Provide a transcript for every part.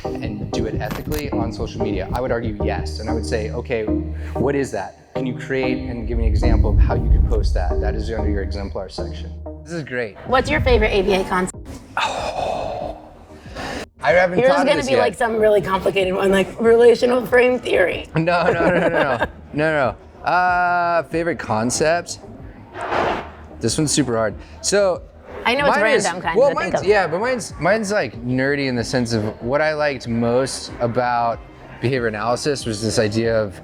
and do it ethically on social media? I would argue yes. And I would say, okay, what is that? Can you create and give me an example of how you could post that? That is under your exemplar section. This is great. What's your favorite ABA concept? I haven't Yours thought is of going this to be yet. like some really complicated one, like relational frame theory. No. Favorite concept? This one's super hard. So I know it's random, kind of. But mine's like nerdy in the sense of what I liked most about behavior analysis was this idea of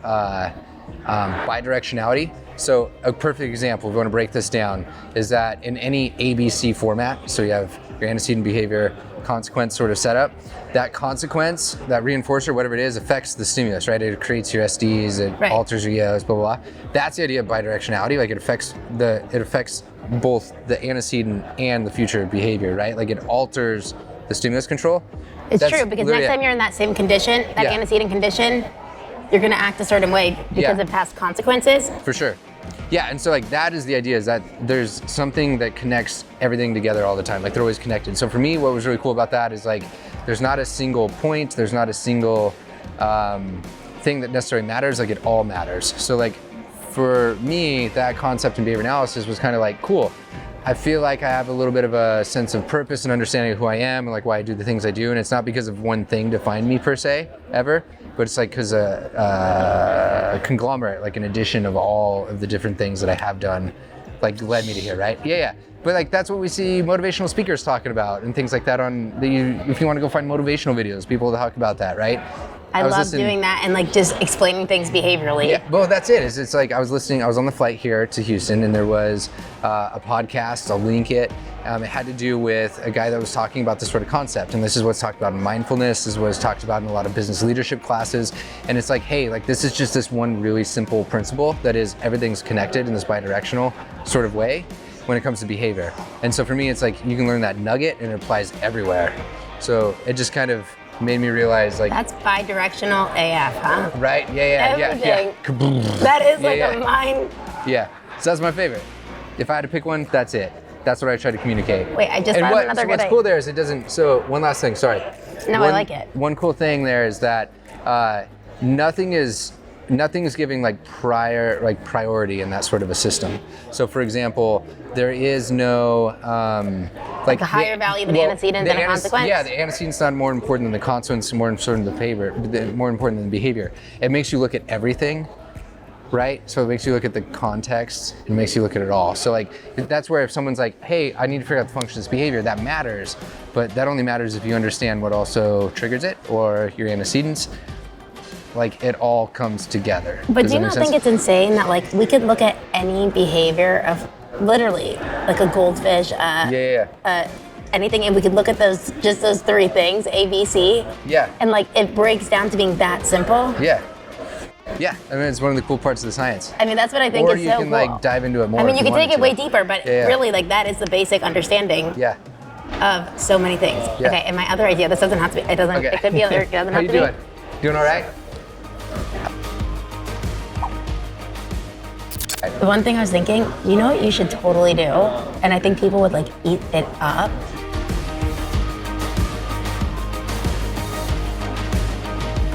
bidirectionality. So a perfect example, if you want to break this down, is that in any ABC format, so you have your antecedent behavior, consequence sort of setup, that consequence, that reinforcer, whatever it is, affects the stimulus, right? It creates your SDs, it alters your EOs, blah, blah, blah. That's the idea of bidirectionality. Like it affects both the antecedent and the future behavior, right? Like it alters the stimulus control. It's true, because next time you're in that same condition, that antecedent condition, you're gonna act a certain way because of past consequences. For sure. Yeah, and so like that is the idea, is that there's something that connects everything together all the time. Like they're always connected. So for me, what was really cool about that is like, there's not a single point, there's not a single thing that necessarily matters, like it all matters. So like for me, that concept in behavior analysis was kind of like, cool. I feel like I have a little bit of a sense of purpose and understanding of who I am and like why I do the things I do. And it's not because of one thing defined me per se, ever, but it's like because a conglomerate, like an addition of all of the different things that I have done, like led me to here, right? Yeah. But like that's what we see motivational speakers talking about and things like that if you want to go find motivational videos, people talk about that, right? I love doing that and like just explaining things behaviorally. Yeah, well, that's it. It's like I was on the flight here to Houston, and there was a podcast, I'll link it. It had to do with a guy that was talking about this sort of concept, and this is what's talked about in mindfulness, this is what's talked about in a lot of business leadership classes, and it's like, hey, like this is just this one really simple principle that is everything's connected in this bidirectional sort of way when it comes to behavior. And so for me, it's like you can learn that nugget and it applies everywhere. So it just kind of made me realize like that's bidirectional AF, huh? Right? Yeah. That is like a mind. Yeah. So that's my favorite. If I had to pick one, that's it. That's what I try to communicate. Wait, I just found another good what's cool there is it doesn't. So one last thing. Sorry. No, I like it. One cool thing there is that nothing is giving like priority in that sort of a system. So for example, there is no like a higher value of an antecedent than a consequence? Yeah, the antecedent's not more important than the consequence, more important than the behavior, more important than the behavior. It makes you look at everything, right? So it makes you look at the context, it makes you look at it all. So like, that's where if someone's like, hey, I need to figure out the function of this behavior, that matters, but that only matters if you understand what also triggers it, or your antecedents. Like it all comes together. But do you not think it's insane that like we could look at any behavior of literally like a goldfish, anything, and we could look at those three things, A, B, C. Yeah. And like it breaks down to being that simple. Yeah. I mean, it's one of the cool parts of the science. I mean, that's what I think is so cool. Or you can like dive into it more. I mean, you can take it way deeper, but really like that is the basic understanding. Yeah. Of so many things. Yeah. Okay, and my other idea, this doesn't have to be, it could be other, it doesn't have to be. How you doing? Doing all right? The one thing I was thinking, you know what you should totally do, and I think people would like eat it up,